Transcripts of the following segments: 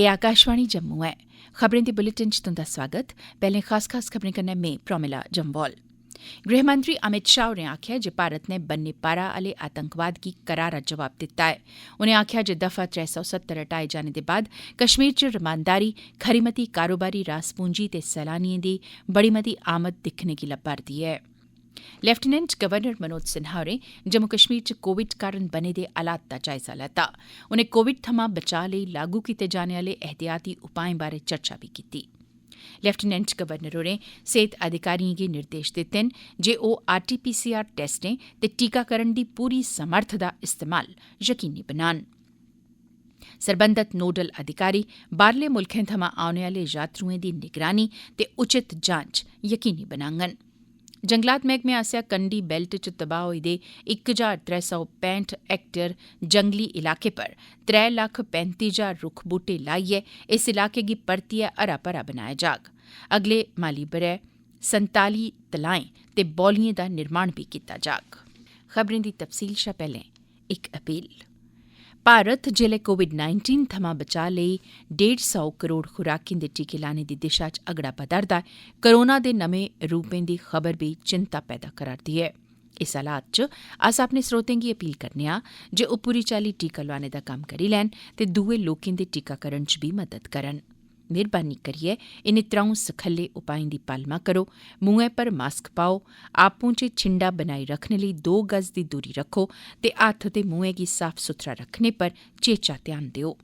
एह् आकाशवाणी जम्मू ऐ। खबरें दे बुलेटिन च तुंदा स्वागत। पैह्लें खास खबरें कन्नै में प्रोमिला जम्वाल। गृहमंत्री अमित शाह होरें आखेआ जे भारत नै बन्ने पारा आह्ले आतंकवाद गी करारा जवाब दित्ता ऐ। उनें आखेआ जे दफा 370 हटाए जाने दे बाद कश्मीर च रमानदारी, खरी मती कारोबारी रास पूंजी ते सैलानिएं दी बड़ी मती आमद दिक्खने गी लब्भा'रदी ऐ। लेफ्टिनेंट गवर्नर मनोज सिन्हा होरें जम्मू कश्मीर च कोविड कारण बने दे हालात दा जायजा लैता। उनें कोविड थमां बचाऽ लेई लागू कीते जाने आह्ले एहतियाती उपाएं बारै चर्चा बी कीती। लेफ्टिनेंट गवर्नर होरें सेहत अधिकारिएं गी निर्देश दित्ते न जे ओह् आरटीपीसीआर टेस्टें ते टीकाकरण दी पूरी समर्थ दा इस्तेमाल यकीनी बनान। सरबंधत नोडल अधिकारी बाह्रले मुल्खें थमां औने आह्ले यात्रुएं दी निगरानी ते उचित जांच यकीनी बनाङन। जंगलात मैह्कमे आसेआ कंडी बेल्ट च तबाह होई दे 1365 हेक्टेयर जंगली इलाके पर 3,35,000 रुक्ख बूह्टे लाइयै इस इलाके गी परतियै हरा भरा बनाया जाग। अगले माली ब'रे 47 तलाएं ते बौलिएं दा निर्माण बी कीता जाग। खबरें दी तफसील शा पैह्लें इक अपील। भारत जेल्लै कोविड-19 थमां बचाऽ लेई 150 करोड़ खुराकें दे टीके लाने दी दिशा च अगड़ा बधा'रदा ऐ, कोरोना दे नमें रूपें दी खबर बी चिंता पैदा करा'रदी ऐ। इस हालात च अस अपने स्रोतें गी अपील करने आं जे ओह् पूरी चाल्ली टीका लोआने दा कम्म करी लैन ते दुए लोकें दे टीकाकरण च बी मदद करन। मेहरबानी करियै इनें त्र'ऊं सखल्ले उपाएं दी पालमा करो। मुंहै पर मास्क पाओ, आपूं च छिंडा बनाई रखने लेई 2 गज दी दूरी रक्खो ते हत्थ ते मुंहै गी साफ सुथरा रखने पर चेचा ध्यान देओ।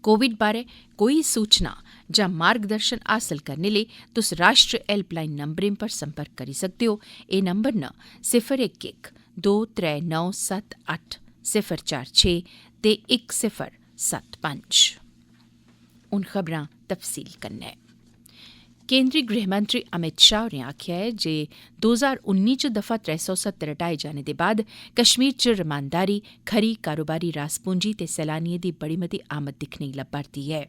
कोविड बारै कोई सूचना जां मार्गदर्शन हासल करने लेई तुस राष्ट्र हेल्पलाइन नंबरें पर संपर्क करी सकदे ओ। एह् नंबर न 011 23978 046 ते 1075। हून खबरां तफसील कन्नै। केंद्री गृहमंत्री अमित शाह होरें आखेआ ऐ जे 2019 च दफा 370 हटाए जाने दे बाद कश्मीर च रमानदारी, खरी कारोबारी रास पूंजी ते सैलानिएं दी बड़ी मती आमद दिक्खने गी लब्भा'रदी ऐ।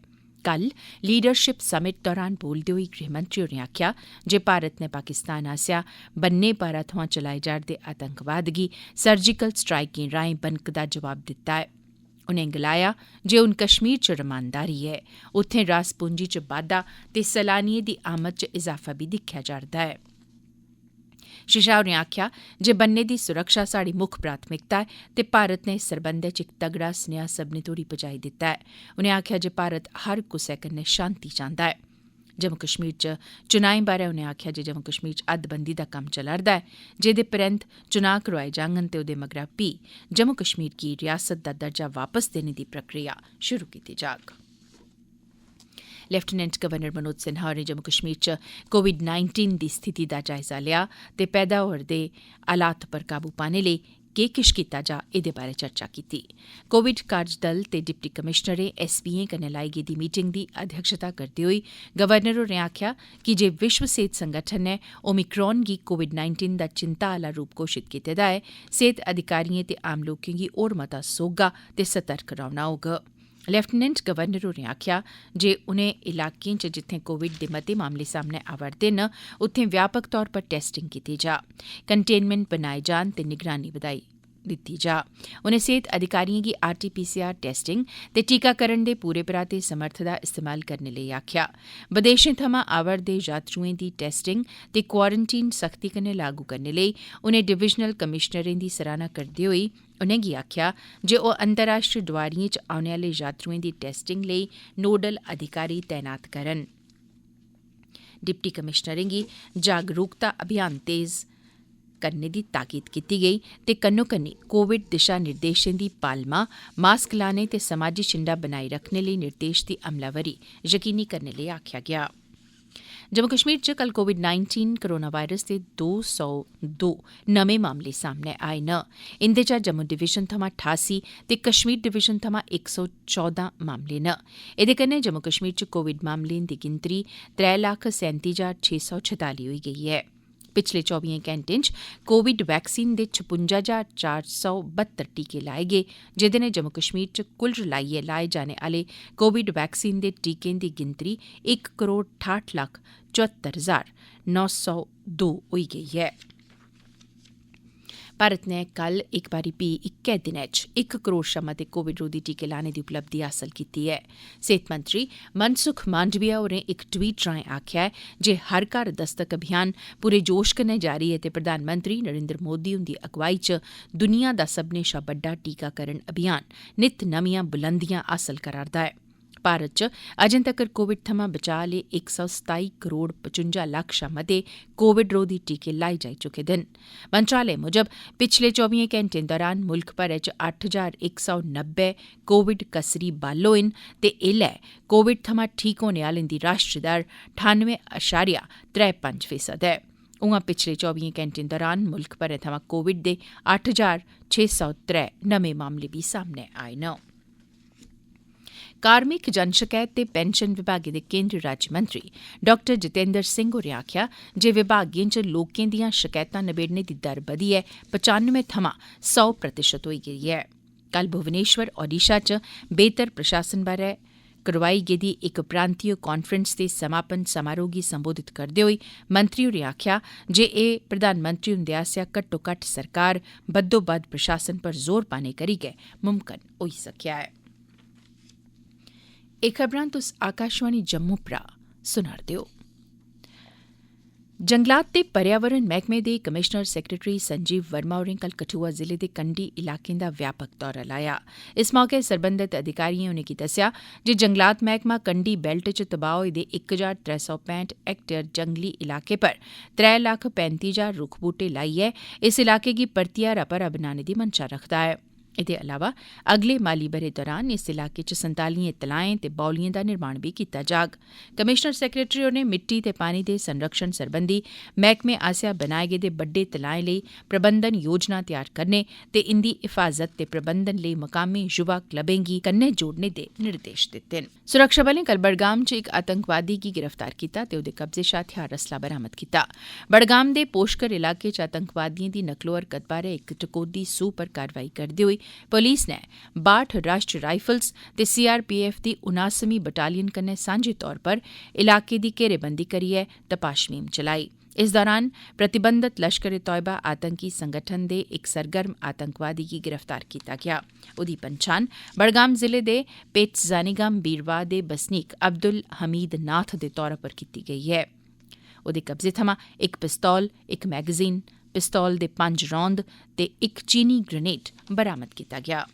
कल लीडरशिप समिट दौरान बोलदे होई गृहमंत्री होरें आखेआ जे भारत नै पाकिस्तान आसेआ बन्ने पारा थमां चलाए जा'रदे आतंकवाद गी सर्जिकल स्ट्राइकें राएं बनकदा जवाब दित्ता ऐ। उनें गलाया जे हून कश्मीर च रमानदारी ऐ, उत्थें रास पूंजी च बाद्दा ते सैलानिएं दी आमद च इजाफा बी दिक्खेआ जा'रदा ऐ। श्री शाह होरें आखेआ जे बन्ने दी सुरक्षा साढ़ी मुक्ख प्राथमिकता ऐ ते भारत नै इस सरबंधै च इक तगड़ा सनेहा सब्भनें तोड़ी पजाई दित्ता ऐ। उनें आखेआ जे भारत हर कुसै कन्नै शांति चांह्दा ऐ। जम्मू कश्मीर च चुनाएं बारै उनें आखेआ जे जम्मू कश्मीर च हदबंदी दा कम्म चला'रदा ऐ, जेह्दे परैंत चुनां करोआए जाङन ते ओह्दे मगरा भी जम्मू कश्मीर गी रियासत दा दर्जा वापस देने दी प्रक्रिया शुरू कीती जाग। लेफ्टिनेंट गवर्नर मनोज सिन्हा होरें जम्मू कश्मीर च कोविड-19 दी स्थिति दा जायजा लेआ ते पैदा होआ'रदे हालात पर काबू पाने लेई केह् किश कीता जा एह्दे बारै चर्चा कीती। कोविड कार्यदल ते डिप्टी कमिशनरें एसपीएं कन्नै लाई गेदी मीटिंग दी अध्यक्षता करदे होई गवर्नर होरें आखेआ कि जे विश्व सेहत संगठन नै ओमिक्रॉन गी कोविड-19 दा चिंता आह्ला रूप घोषित कीते दा ऐ, सेहत अधिकारिएं ते आम लोकें गी होर मता सौह्गा ते सतर्क रौह्ना होग। लेफ्टिनेंट गवर्नर होरें आखेआ जे उनें इलाकें च जित्थें कोविड दे मते मामले सामने आवा'रदे न, उत्थें व्यापक तौर पर टेस्टिंग कीती जा, कंटेनमेंट बनाए जान ते निगरानी बधाई दित्ती जा। उनें सेहत अधिकारिएं गी आरटीपीसीआर टेस्टिंग ते टीकाकरण दे पूरे पराते समर्थ दा इस्तेमाल करने लेई आखेआ। बदेशें थमां आवा'रदे यात्रुएं दी टेस्टिंग ते क्वारंटीन सख्ती कन्नै लागू करने लेई उनें डिवीजनल कमिशनरें दी सराहना करदे होई उनेंगी आखेआ जे ओह् अंतर्राष्ट्रीय डोआरिएं च औने आह्ले यात्रुएं दी टेस्टिंग लेई नोडल अधिकारी तैनात करन। डिप्टी कमिशनरें गी जागरूकता अभियान तेज करने दी ताकीद कीती गेई ते कन्नो-कन्नी कोविड दिशा निर्देशें दी पालमा, मास्क लाने ते समाजी छिंडा बनाई रखने लेई निर्देश दी अमलावरी यकीनी करने लेई आखेआ गेआ। जम्मू कश्मीर च कल कोविड-19 कोरोना वायरस दे 202 नमें मामले सामने आए न। इंदे चा जम्मू डिवीजन थमां 88 ते कश्मीर डिवीजन थमां 114 मामले न। एह्दे कन्नै जम्मू कश्मीर च कोविड मामलें दी गिनतरी 3,37,646 होई गेई ऐ। पिछले 24 घैंटें च कोविड वैक्सीन दे 56,472 टीके लाए गे, जेह्दे नै जम्मू कश्मीर च कुल रलाइयै लाए जाने आह्ले कोविड वैक्सीन दे टीकें दी गिनतरी 1,68,74,902 होई गेई ऐ। भारत नै कल इक बारी भी 21 दिनें च 1 करोड़ शा मते कोविड रोधी टीके लाने दी उपलब्धि हासल कीती ऐ। सेहत मंत्री मनसुख मांडविया होरें इक ट्वीट राएं आखेआ ऐ जे हर घर दस्तक अभियान पूरे जोश कन्नै जारी ऐ ते प्रधानमंत्री नरेंद्र मोदी हुंदी अगुवाई च दुनिया दा सब्भनें शा बड्डा टीकाकरण अभियान नित नमियां बुलंदियां हासल करा'रदा ऐ। भारत च अजें तक्कर कोविड थमां बचाऽ आह्ले 127 करोड़ 55 लक्ख शा मते कोविड रोधी टीके लाई जाई चुके दे न। मंत्रालय मुजब पिछले 24 घैंटें दौरान मुल्ख भरै च 8,190 कोविड कसरी बल होए न ते ऐल्लै कोविड थमां ठीक होने आह्लें दी राष्ट्री दर 98.35% ऐ। उआं पिछले 24 घैंटें दौरान मुल्ख भरै थमां कोविड दे 8,603 नमें मामले बी सामने आए न। कार्मिक जन शकैत ते पेंशन विभागें दे केंद्री राज्यमंत्री डॉ जितेंद्र सिंह होरें आखेआ जे विभागें च लोकें दियां शकैतां नबेड़ने दी दर बधियै 95 थमां 100% होई गेई ऐ। कल भुवनेश्वर ओडिशा च बेहतर प्रशासन बारै करोआई गेदी इक प्रांतीय कांफ्रेंस दे समापन समारोह गी संबोधित करदे होई मंत्री होरें आखेआ जे एह् प्रधानमंत्री हुंदे आसेआ घट्टोघट्ट सरकार बद्धोबद्ध प्रशासन पर जोर पाने करी गै मुमकन होई सकेआ ऐ। एह् खबरां तुस आकाशवाणी जम्मू परा सुना'रदे ओ। जंगलात ते पर्यावरण मैह्कमे दे कमिशनर सैक्रेटरी संजीव वर्मा होरें कल कठुआ जिले दे कंडी इलाकें दा व्यापक दौरा लाया। इस मौके सरबंधत अधिकारिएं उनेंगी दस्सेआ जे जंगलात मैह्कमा कंडी बेल्ट च तबाह होए दे 1,365 हेक्टेयर जंगली इलाके पर 3,35,000 रुक्ख बूह्टे लाइयै इस इलाके गी परतियै हरा भरा बनाने दी मंशा रखदा ऐ। एह्दे अलावा अगले माली ब'रे दौरान इस इलाके च 47 तलाएं ते बाउलिएं दा निर्माण बी कीता जाग। कमिशनर सैक्रेटरी होरें मिट्टी ते पानी दे संरक्षण सरबंधी मैह्कमे आसेआ बनाए गेदे बड्डे तलाएं लेई प्रबंधन योजना तैयार करने ते इंदी हिफाजत ते प्रबंधन लेई मकामी युवा क्लबें गी कन्नै जोड़ने दे निर्देश दित्ते न। सुरक्षाबलें कल बडगाम च इक आतंकवादी गी गिरफ्तार कीता ते ओह्दे कब्जे शा हथियार असला बरामद कीता। बडगाम दे पोशकर इलाके च आतंकवादिएं दी नकलो हरकत बारै इक टकोह्दी सूह पर कारवाई करदे होई पुलिस नै 62 राष्ट्रीय राइफल्स ते सीआरपीएफ दी 79वीं बटालियन कन्नै सांझे तौर पर इलाके दी घेरेबंदी करियै तपाश मुहिम चलाई। इस दौरान प्रतिबंधत लश्कर ए तौयबा आतंकी संगठन दे इक सरगर्म आतंकवादी गी गिरफ्तार कीता गेआ। ओह्दी पंछान बडगाम जिले दे पेटजानिगम बीरवाह दे बसनीक अब्दुल हमीद नाथ दे तौरा पर कीती गेई ऐ। ओह्दे कब्जे थमां इक पिस्तौल, इक मैगजीन, पिस्तौल दे 5 रौंद ते इक चीनी ग्रेनेड बरामद कीता गेआ।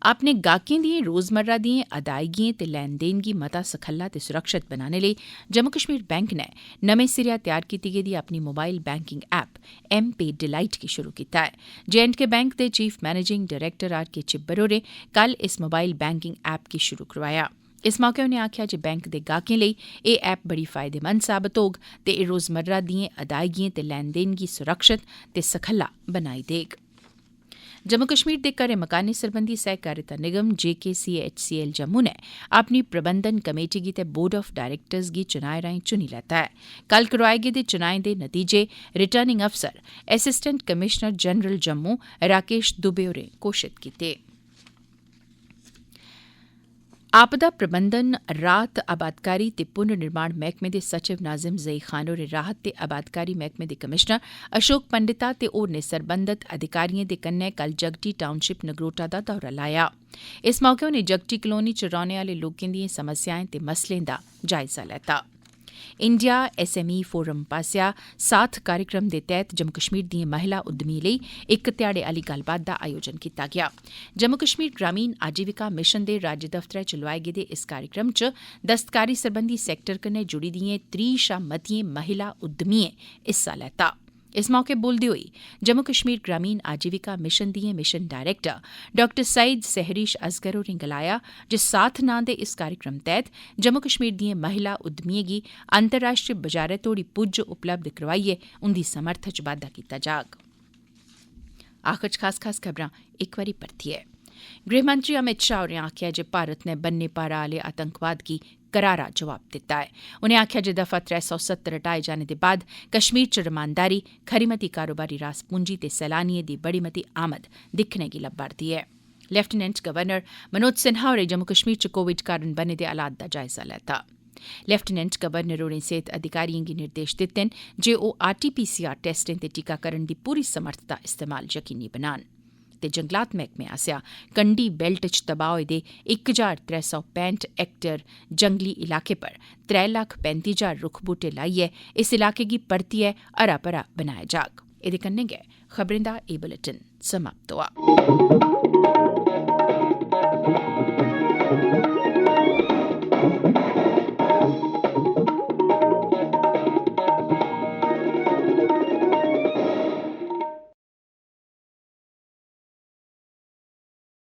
अपने गाह्कें दिएं रोजमर्रा दिएं अदायगिएं ते लैन देन गी मता सखल्ला ते सुरक्षत बनाने लेई जम्मू कश्मीर बैंक नै नमें सिरेआ तैयार कीती गेदी अपनी mobile banking app M-Pay delight गी शुरू कीता है। J&K बैंक दे chief managing director R.K. Chibber होरें कल इस मोबाइल बैंकिंग ऐप गी शुरू करोआया। इस मौके उनें आखेआ जे बैंक दे गाह्कें लेई एह् ऐप बड़ी फायदेमंद साबत होग ते एह् रोजमर्रा दिएं अदायगिएं ते लैन देन गी सुरक्षत ते सखल्ला बनाई देग। जम्मू कश्मीर दे घरें मकानें सरबंधी सहकारिता निगम JKCHCL जम्मू नै अपनी प्रबंधन कमेटी गितै बोर्ड ऑफ डायरेक्टर्स गी चुनाएं राएं चुनी लैता है। कल करोआए गेदे चुनाएं दे नतीजे रिटर्निंग अफसर assistant commissioner general Jammu Rakesh Dubey होरें घोषित कीते। आपदा प्रबंधन, राहत, आबादकारी ते पुनर्निर्माण मैह्कमे दे सचिव नाजिम ज़ई खान होरें राहत ते आबादकारी मैह्कमे दे कमिशनर अशोक पंडिता ते होरनें सरबंधत अधिकारिएं दे कन्नै कल जगटी टाउनशिप नगरोटा दा दौरा लाया। इस मौके उनें जगटी कलोनी च रौह्ने आह्ले लोकें दिएं समस्याएं ते मसलें दा जायजा लैता। इंडिया SME फोरम पासेआ साथ कार्यक्रम दे तैह्त जम्मू कश्मीर दिएं महिला उद्यमिएं लेई इक ध्याड़े आह्ली गल्लबात दा आयोजन कीता गेआ। जम्मू कश्मीर ग्रामीण आजीविका मिशन दे राज्य दफ्तरै च लोआए गेदे इस कार्यक्रम च दस्तकारी सरबंधी सैक्टर कन्नै जुड़ी दिएं 30 शा मतिएं महिला उद्यमिएं हिस्सा लैता। इस मौके बोलदे होई जम्मू कश्मीर ग्रामीण आजीविका मिशन दिएं मिशन डायरेक्टर डॉ सईद सहरीश असगर होरें गलाया जे साथ नां दे इस कार्यक्रम तैह्त जम्मू कश्मीर दिएं महिला उद्यमिएं गी अंतर्राष्ट्रीय बजारै तोड़ी पुज्ज उपलब्ध करोआइयै उंदी समर्थ च बाद्दा कीता जाग। आखर च खास खबरां इक बारी परतियै। गृहमंत्री अमित शाह होरें आखेआ जे भारत नै बन्ने पारा आह्ले आतंकवाद गी करारा जवाब दित्ता ऐ। उनें आखेआ जे दफा 370 हटाए जाने दे बाद कश्मीर च रमानदारी, खरी मती कारोबारी रास पूंजी ते सैलानिएं दी बड़ी मती आमद दिक्खने गी लब्भा'रदी ऐ। लेफ्टिनेंट गवर्नर मनोज सिन्हा होरें जम्मू कश्मीर च कोविड कारण बने दे हालात दा जायजा लैता। लेफ्टिनेंट गवर्नर होरें सेहत अधिकारिएं गी निर्देश दित्ते न जे ओह् RT-PCR टेस्टें ते टीकाकरण दी पूरी समर्थता इस्तेमाल यकीनी बनान ते जंगलात मैह्कमे आसेआ कंडी बेल्ट च तबाह होए दे 1365 हेक्टेयर जंगली इलाके पर 3,35,000 रुक्ख बूह्टे लाइयै इस इलाके गी परतियै हरा भरा बनाया जाग। एह्दे कन्नै गै खबरें दा एह् बुलेटिन समाप्त होआ।